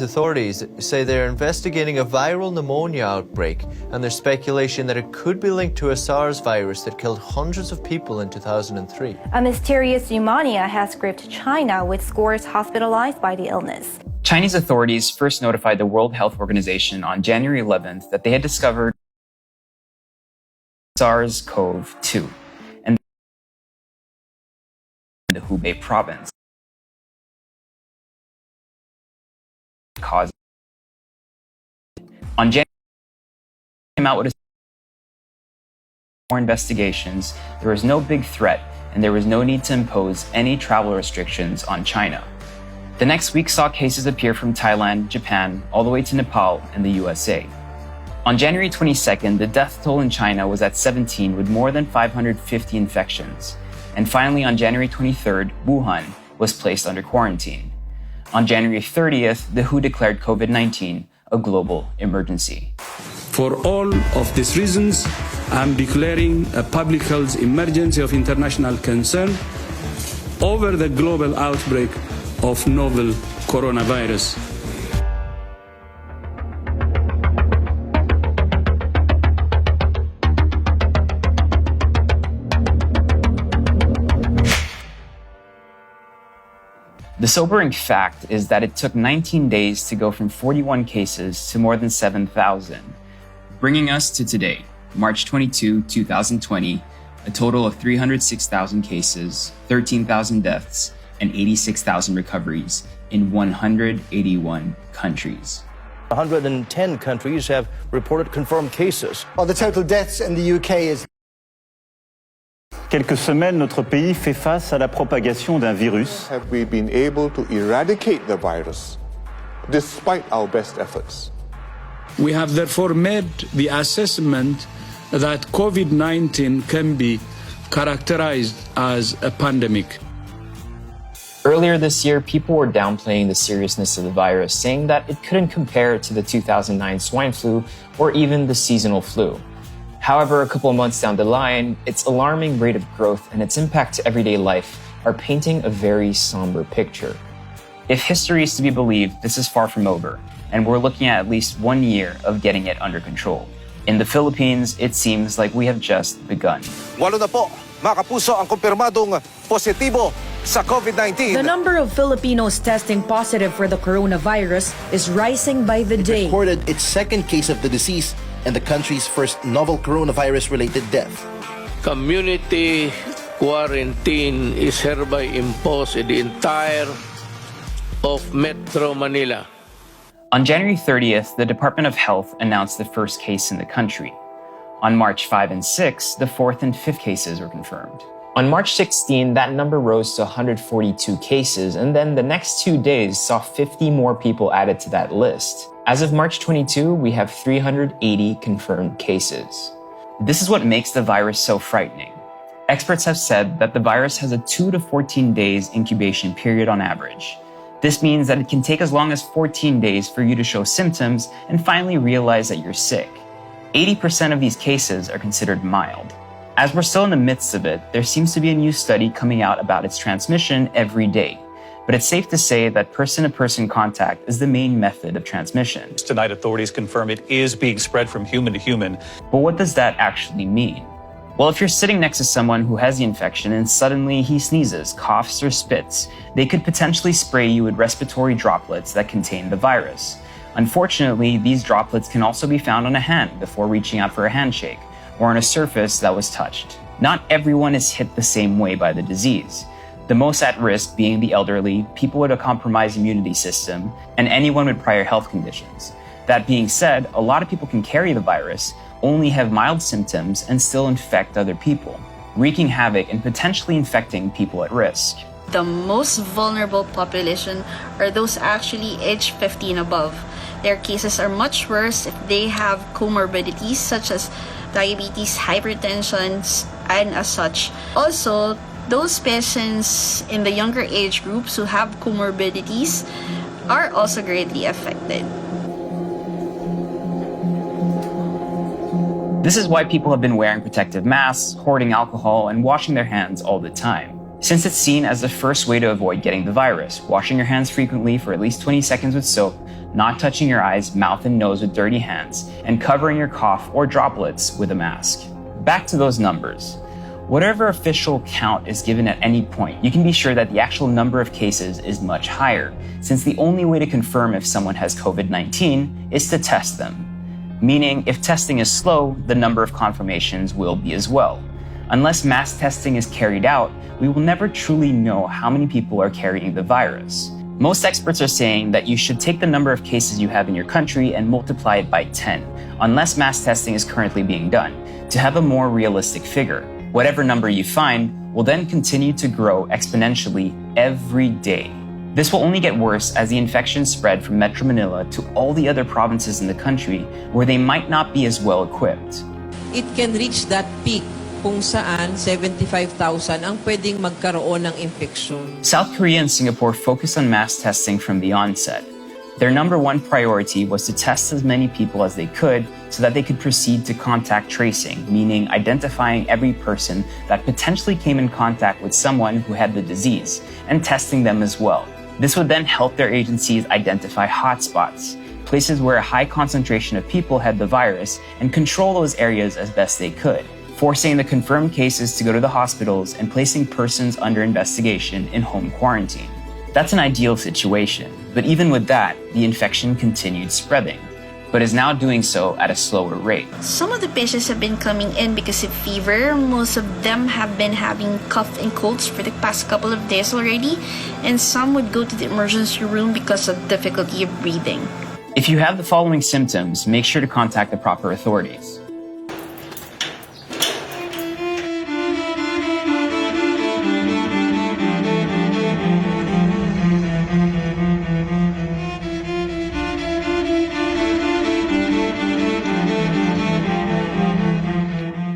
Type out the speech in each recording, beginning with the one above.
Authorities say they're investigating a viral pneumonia outbreak, and there's speculation that it could be linked to a SARS virus that killed hundreds of people in 2003. A mysterious pneumonia has gripped China, with scores hospitalized by the illness. Chinese authorities first notified the World Health Organization on January 11th that they had discovered SARS-CoV-2 in the Hubei province. On January, came out with more investigations. There was no big threat, and there was no need to impose any travel restrictions on China. The next week saw cases appear from Thailand, Japan, all the way to Nepal and the USA. On January 22nd, the death toll in China was at 17, with more than 550 infections. And finally, on January 23rd, Wuhan was placed under quarantine. On January 30th, the WHO declared COVID-19 a global emergency. For all of these reasons, I'm declaring a public health emergency of international concern over the global outbreak of novel coronavirus. The sobering fact is that it took 19 days to go from 41 cases to more than 7,000, bringing us to today, March 22, 2020, a total of 306,000 cases, 13,000 deaths, and 86,000 recoveries in 181 countries. 110 countries have reported confirmed cases. Well, the total deaths in the UK is... Quelques semaines, notre pays fait face à la propagation d'un virus. Have we been able to eradicate the virus despite our best efforts? We have therefore made the assessment that COVID-19 can be characterized as a pandemic. Earlier this year, people were downplaying the seriousness of the virus, saying that it couldn't compare to the 2009 swine flu or even the seasonal flu. However, a couple of months down the line, its alarming rate of growth and its impact to everyday life are painting a very somber picture. If history is to be believed, this is far from over, and we're looking at least 1 year of getting it under control. In the Philippines, it seems like we have just begun. Walo na po, mga kapuso, ang kumpirmadong positibo sa COVID-19. The number of Filipinos testing positive for the coronavirus is rising by the day. It reported its second case of the disease and the country's first novel coronavirus-related death. Community quarantine is hereby imposed in the entire of Metro Manila. On January 30th, the Department of Health announced the first case in the country. On March 5 and 6, the fourth and fifth cases were confirmed. On March 16, that number rose to 142 cases, and then the next 2 days saw 50 more people added to that list. As of March 22, we have 380 confirmed cases. This is what makes the virus so frightening. Experts have said that the virus has a 2 to 14 days incubation period on average. This means that it can take as long as 14 days for you to show symptoms and finally realize that you're sick. 80% of these cases are considered mild. As we're still in the midst of it, there seems to be a new study coming out about its transmission every day. But it's safe to say that person-to-person contact is the main method of transmission. Tonight, authorities confirm it is being spread from human to human. But what does that actually mean? Well, if you're sitting next to someone who has the infection and suddenly he sneezes, coughs, or spits, they could potentially spray you with respiratory droplets that contain the virus. Unfortunately, these droplets can also be found on a hand before reaching out for a handshake, or on a surface that was touched. Not everyone is hit the same way by the disease. The most at risk being the elderly, people with a compromised immunity system, and anyone with prior health conditions. That being said, a lot of people can carry the virus, only have mild symptoms, and still infect other people, wreaking havoc and potentially infecting people at risk. The most vulnerable population are those actually aged 50 and above. Their cases are much worse if they have comorbidities such as diabetes, hypertension, and as such. Also, those patients in the younger age groups who have comorbidities are also greatly affected. This is why people have been wearing protective masks, hoarding alcohol, and washing their hands all the time. since it's seen as the first way to avoid getting the virus, washing your hands frequently for at least 20 seconds with soap, not touching your eyes, mouth, and nose with dirty hands, and covering your cough or droplets with a mask. Back to those numbers. Whatever official count is given at any point, you can be sure that the actual number of cases is much higher, since the only way to confirm if someone has COVID-19 is to test them. Meaning, if testing is slow, the number of confirmations will be as well. Unless mass testing is carried out, we will never truly know how many people are carrying the virus. Most experts are saying that you should take the number of cases you have in your country and multiply it by 10, unless mass testing is currently being done, to have a more realistic figure. Whatever number you find will then continue to grow exponentially every day. This will only get worse as the infection spread from Metro Manila to all the other provinces in the country where they might not be as well equipped. It can reach that peak kung saan 75,000 ang pwedeng magkaroon ng infeksyon. South Korea and Singapore focused on mass testing from the onset. Their number one priority was to test as many people as they could so that they could proceed to contact tracing, meaning identifying every person that potentially came in contact with someone who had the disease and testing them as well. This would then help their agencies identify hotspots, places where a high concentration of people had the virus, and control those areas as best they could, forcing the confirmed cases to go to the hospitals and placing persons under investigation in home quarantine. That's an ideal situation, but even with that, the infection continued spreading, but is now doing so at a slower rate. Some of the patients have been coming in because of fever. Most of them have been having cough and colds for the past couple of days already, and some would go to the emergency room because of difficulty of breathing. If you have the following symptoms, make sure to contact the proper authorities.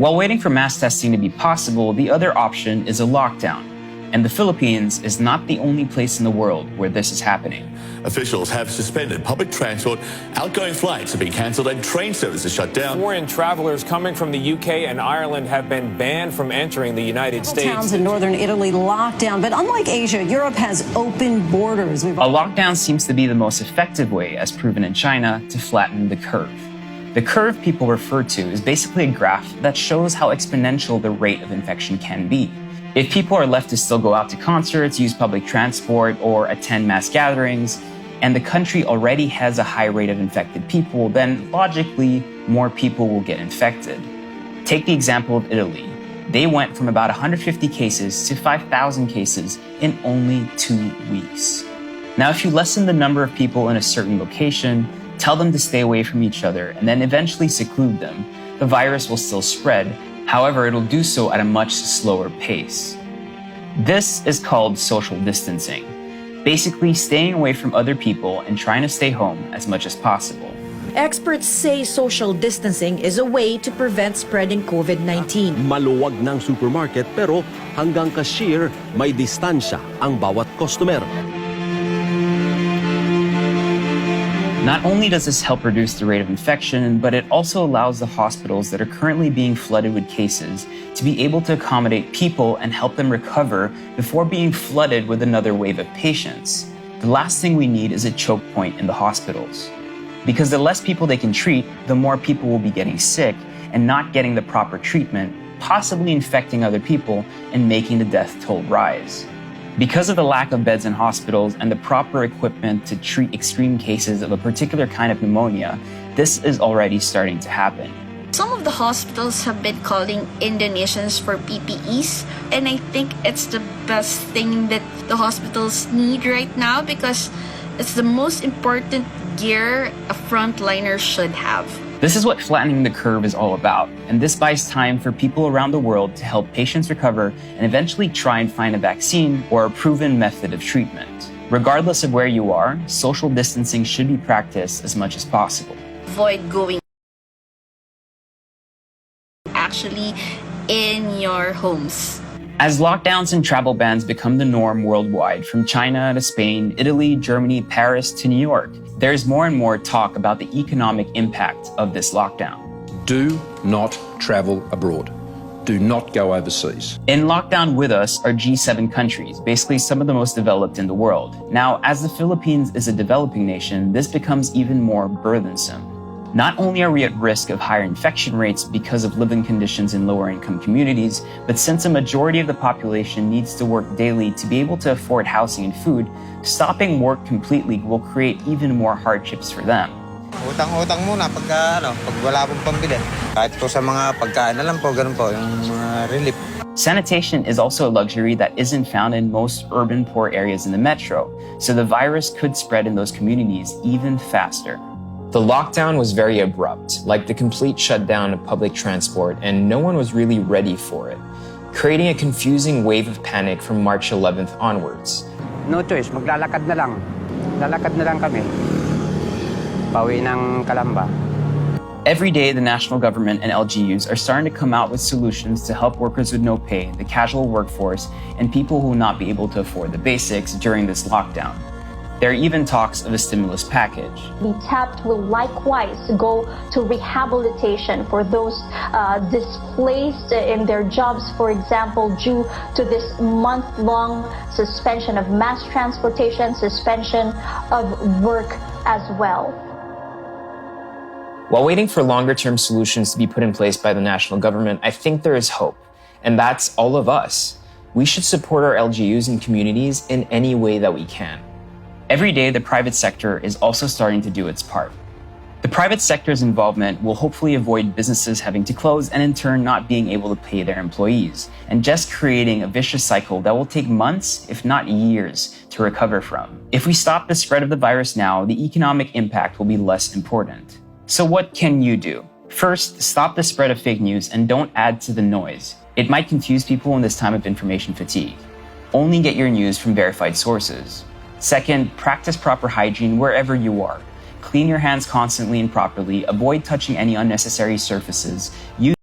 While waiting for mass testing to be possible, the other option is a lockdown. And the Philippines is not the only place in the world where this is happening. Officials have suspended public transport, outgoing flights have been cancelled, and train services shut down. Foreign travelers coming from the UK and Ireland have been banned from entering the United States. Towns in northern Italy locked down, but unlike Asia, Europe has open borders. A lockdown seems to be the most effective way, as proven in China, to flatten the curve. The curve people refer to is basically a graph that shows how exponential the rate of infection can be. If people are left to still go out to concerts, use public transport, or attend mass gatherings, and the country already has a high rate of infected people, then logically, more people will get infected. Take the example of Italy. They went from about 150 cases to 5,000 cases in only 2 weeks. Now, if you lessen the number of people in a certain location, tell them to stay away from each other, and then eventually seclude them, the virus will still spread. However, it'll do so at a much slower pace. This is called social distancing. Basically, staying away from other people and trying to stay home as much as possible. Experts say social distancing is a way to prevent spreading COVID-19. Maluwag ng supermarket pero hanggang cashier may distansya ang bawat customer. Not only does this help reduce the rate of infection, but it also allows the hospitals that are currently being flooded with cases to be able to accommodate people and help them recover before being flooded with another wave of patients. The last thing we need is a choke point in the hospitals. Because the less people they can treat, the more people will be getting sick and not getting the proper treatment, possibly infecting other people and making the death toll rise. Because of the lack of beds in hospitals and the proper equipment to treat extreme cases of a particular kind of pneumonia, this is already starting to happen. Some of the hospitals have been calling in donations for PPEs, and I think it's the best thing that the hospitals need right now because it's the most important gear a frontliner should have. This is what flattening the curve is all about, and this buys time for people around the world to help patients recover and eventually try and find a vaccine or a proven method of treatment. Regardless of where you are, social distancing should be practiced as much as possible. Avoid going actually in your homes. As lockdowns and travel bans become the norm worldwide, from China to Spain, Italy, Germany, Paris to New York, there's more and more talk about the economic impact of this lockdown. Do not travel abroad. do not go overseas. In lockdown with us are G7 countries, basically some of the most developed in the world. Now, as the Philippines is a developing nation, this becomes even more burdensome. Not only are we at risk of higher infection rates because of living conditions in lower income communities, but since a majority of the population needs to work daily to be able to afford housing and food, stopping work completely will create even more hardships for them. Utang-utang muna pag wala pong pambili. Kahit po sa mga pagkain na lang po, ganun po, yung relief. Sanitation is also a luxury that isn't found in most urban poor areas in the metro, so the virus could spread in those communities even faster. The lockdown was very abrupt, like the complete shutdown of public transport, and no one was really ready for it, creating a confusing wave of panic from March 11th onwards. No choice, maglalakad na lang. Lalakad na lang kami. Pauwi ng Kalamba. Every day, the national government and LGUs are starting to come out with solutions to help workers with no pay, the casual workforce, and people who will not be able to afford the basics during this lockdown. There are even talks of a stimulus package. The TAPT will likewise go to rehabilitation for those displaced in their jobs, for example, due to this month-long suspension of mass transportation, suspension of work as well. While waiting for longer-term solutions to be put in place by the national government, I think there is hope, and that's all of us. We should support our LGUs and communities in any way that we can. Every day, the private sector is also starting to do its part. The private sector's involvement will hopefully avoid businesses having to close and in turn not being able to pay their employees, and just creating a vicious cycle that will take months, if not years, to recover from. If we stop the spread of the virus now, the economic impact will be less important. So what can you do? First, stop the spread of fake news and don't add to the noise. It might confuse people in this time of information fatigue. Only get your news from verified sources. Second, practice proper hygiene wherever you are. Clean your hands constantly and properly, avoid touching any unnecessary surfaces, use